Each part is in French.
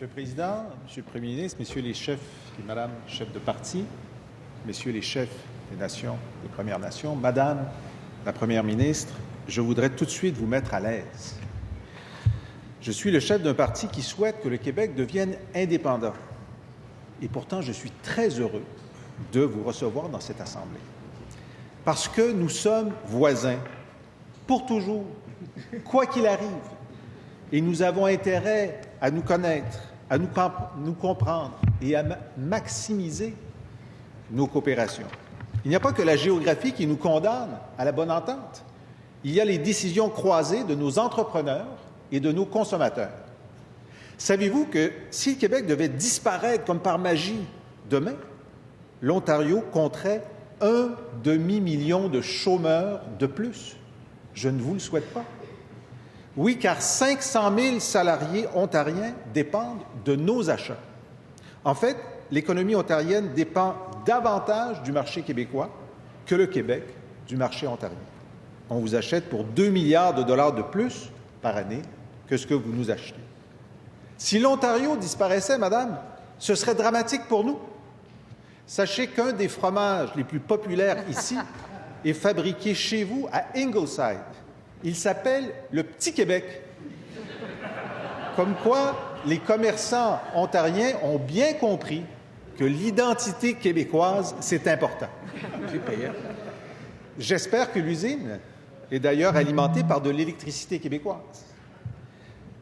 Monsieur le Président, Monsieur le Premier ministre, Messieurs les chefs et Madame chefs de parti, Messieurs les chefs des nations, des Premières Nations, Madame la Première ministre, je voudrais tout de suite vous mettre à l'aise. Je suis le chef d'un parti qui souhaite que le Québec devienne indépendant. Et pourtant, je suis très heureux de vous recevoir dans cette Assemblée. Parce que nous sommes voisins, pour toujours, quoi qu'il arrive. Et nous avons intérêt à nous connaître, à nous comprendre et à maximiser nos coopérations. Il n'y a pas que la géographie qui nous condamne à la bonne entente. Il y a les décisions croisées de nos entrepreneurs et de nos consommateurs. Savez-vous que si le Québec devait disparaître comme par magie demain, l'Ontario compterait 1 demi-million de chômeurs de plus? Je ne vous le souhaite pas. Oui, car 500 000 salariés ontariens dépendent de nos achats. En fait, l'économie ontarienne dépend davantage du marché québécois que le Québec du marché ontarien. On vous achète pour 2 milliards de dollars de plus par année que ce que vous nous achetez. Si l'Ontario disparaissait, Madame, ce serait dramatique pour nous. Sachez qu'un des fromages les plus populaires ici est fabriqué chez vous à Ingleside. Il s'appelle le Petit Québec. Comme quoi, les commerçants ontariens ont bien compris que l'identité québécoise, c'est important. J'espère que l'usine est d'ailleurs alimentée par de l'électricité québécoise.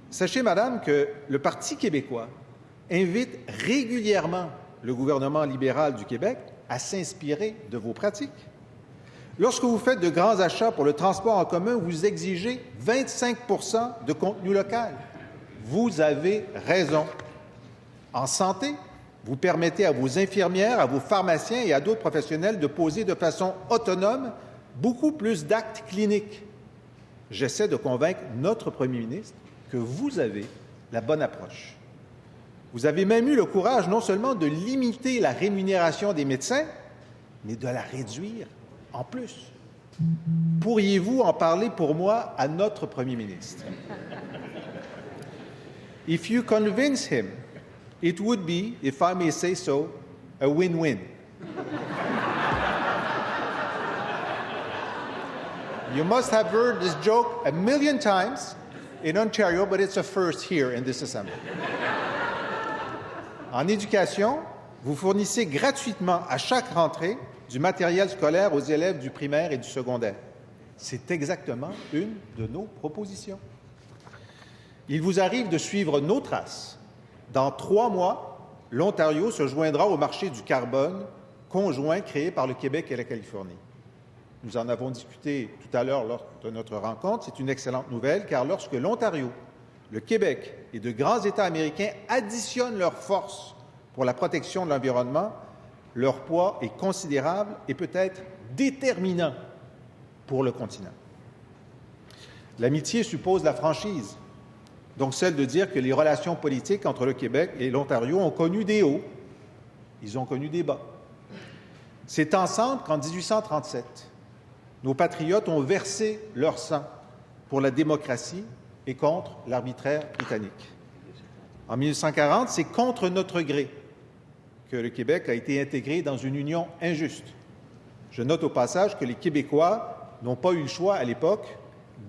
Sachez, Madame, que le Parti québécois invite régulièrement le gouvernement libéral du Québec à s'inspirer de vos pratiques. Lorsque vous faites de grands achats pour le transport en commun, vous exigez 25 % de contenu local. Vous avez raison. En santé, vous permettez à vos infirmières, à vos pharmaciens et à d'autres professionnels de poser de façon autonome beaucoup plus d'actes cliniques. J'essaie de convaincre notre Premier ministre que vous avez la bonne approche. Vous avez même eu le courage non seulement de limiter la rémunération des médecins, mais de la réduire en plus. Pourriez-vous en parler pour moi à notre Premier ministre? If you convince him, it would be, if I may say so, a win-win. You must have heard this joke a million times in Ontario, but it's a first here in this assembly. En éducation, vous fournissez gratuitement à chaque rentrée du matériel scolaire aux élèves du primaire et du secondaire. C'est exactement une de nos propositions. Il vous arrive de suivre nos traces. Dans 3 mois, l'Ontario se joindra au marché du carbone conjoint créé par le Québec et la Californie. Nous en avons discuté tout à l'heure lors de notre rencontre. C'est une excellente nouvelle, car lorsque l'Ontario, le Québec et de grands États américains additionnent leurs forces pour la protection de l'environnement, leur poids est considérable et peut être déterminant pour le continent. L'amitié suppose la franchise, donc celle de dire que les relations politiques entre le Québec et l'Ontario ont connu des hauts, ils ont connu des bas. C'est ensemble qu'en 1837, nos patriotes ont versé leur sang pour la démocratie et contre l'arbitraire britannique. En 1940, c'est contre notre gré que le Québec a été intégré dans une union injuste. Je note au passage que les Québécois n'ont pas eu le choix à l'époque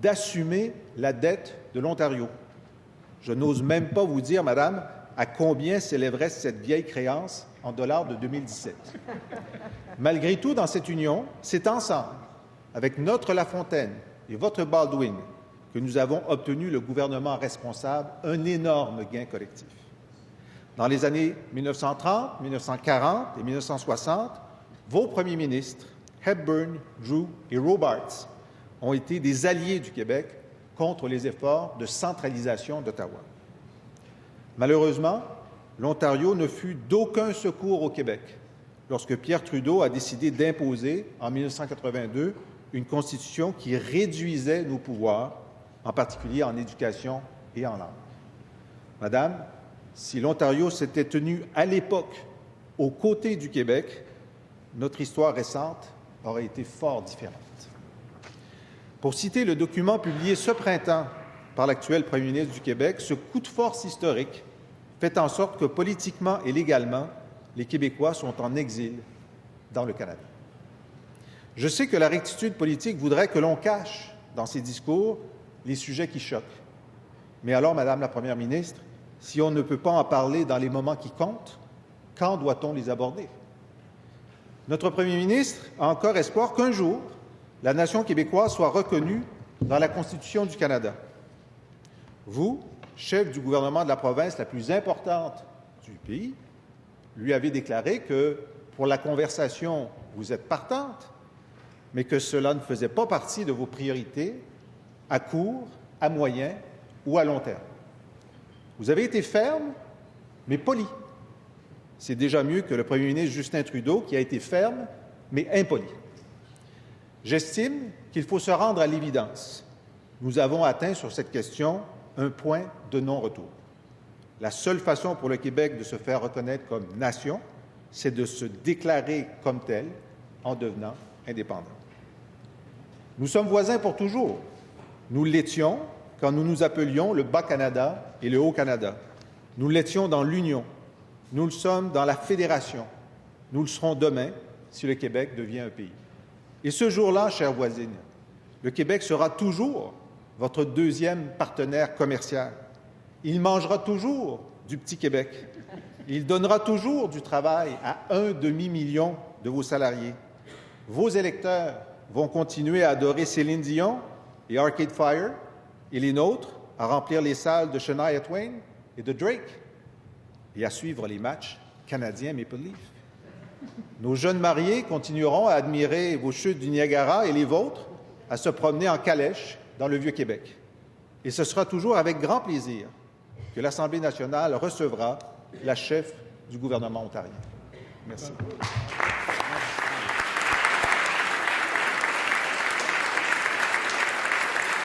d'assumer la dette de l'Ontario. Je n'ose même pas vous dire, Madame, à combien s'élèverait cette vieille créance en dollars de 2017. Malgré tout, dans cette union, c'est ensemble, avec notre Lafontaine et votre Baldwin, que nous avons obtenu le gouvernement responsable, un énorme gain collectif. Dans les années 1930, 1940 et 1960, vos premiers ministres, Hepburn, Drew et Robarts, ont été des alliés du Québec contre les efforts de centralisation d'Ottawa. Malheureusement, l'Ontario ne fut d'aucun secours au Québec lorsque Pierre Trudeau a décidé d'imposer, en 1982, une constitution qui réduisait nos pouvoirs, en particulier en éducation et en langue. Madame, si l'Ontario s'était tenu à l'époque aux côtés du Québec, notre histoire récente aurait été fort différente. Pour citer le document publié ce printemps par l'actuel premier ministre du Québec, ce coup de force historique fait en sorte que politiquement et légalement, les Québécois sont en exil dans le Canada. Je sais que la rectitude politique voudrait que l'on cache dans ses discours les sujets qui choquent. Mais alors, Madame la Première ministre, si on ne peut pas en parler dans les moments qui comptent, quand doit-on les aborder? Notre Premier ministre a encore espoir qu'un jour, la nation québécoise soit reconnue dans la Constitution du Canada. Vous, chef du gouvernement de la province la plus importante du pays, lui avez déclaré que pour la conversation, vous êtes partante, mais que cela ne faisait pas partie de vos priorités à court, à moyen ou à long terme. Vous avez été ferme, mais poli. C'est déjà mieux que le premier ministre Justin Trudeau, qui a été ferme, mais impoli. J'estime qu'il faut se rendre à l'évidence. Nous avons atteint sur cette question un point de non-retour. La seule façon pour le Québec de se faire reconnaître comme nation, c'est de se déclarer comme tel en devenant indépendant. Nous sommes voisins pour toujours. Nous l'étions quand nous nous appelions le Bas-Canada et le Haut-Canada. Nous l'étions dans l'Union. Nous le sommes dans la Fédération. Nous le serons demain si le Québec devient un pays. Et ce jour-là, chère voisine, le Québec sera toujours votre deuxième partenaire commercial. Il mangera toujours du petit Québec. Il donnera toujours du travail à 1,5 million de vos salariés. Vos électeurs vont continuer à adorer Céline Dion et Arcade Fire, et les nôtres à remplir les salles de Shania Twain et de Drake, et à suivre les matchs canadiens Maple Leafs. Nos jeunes mariés continueront à admirer vos chutes du Niagara et les vôtres à se promener en calèche dans le Vieux-Québec. Et ce sera toujours avec grand plaisir que l'Assemblée nationale recevra la chef du gouvernement ontarien. Merci.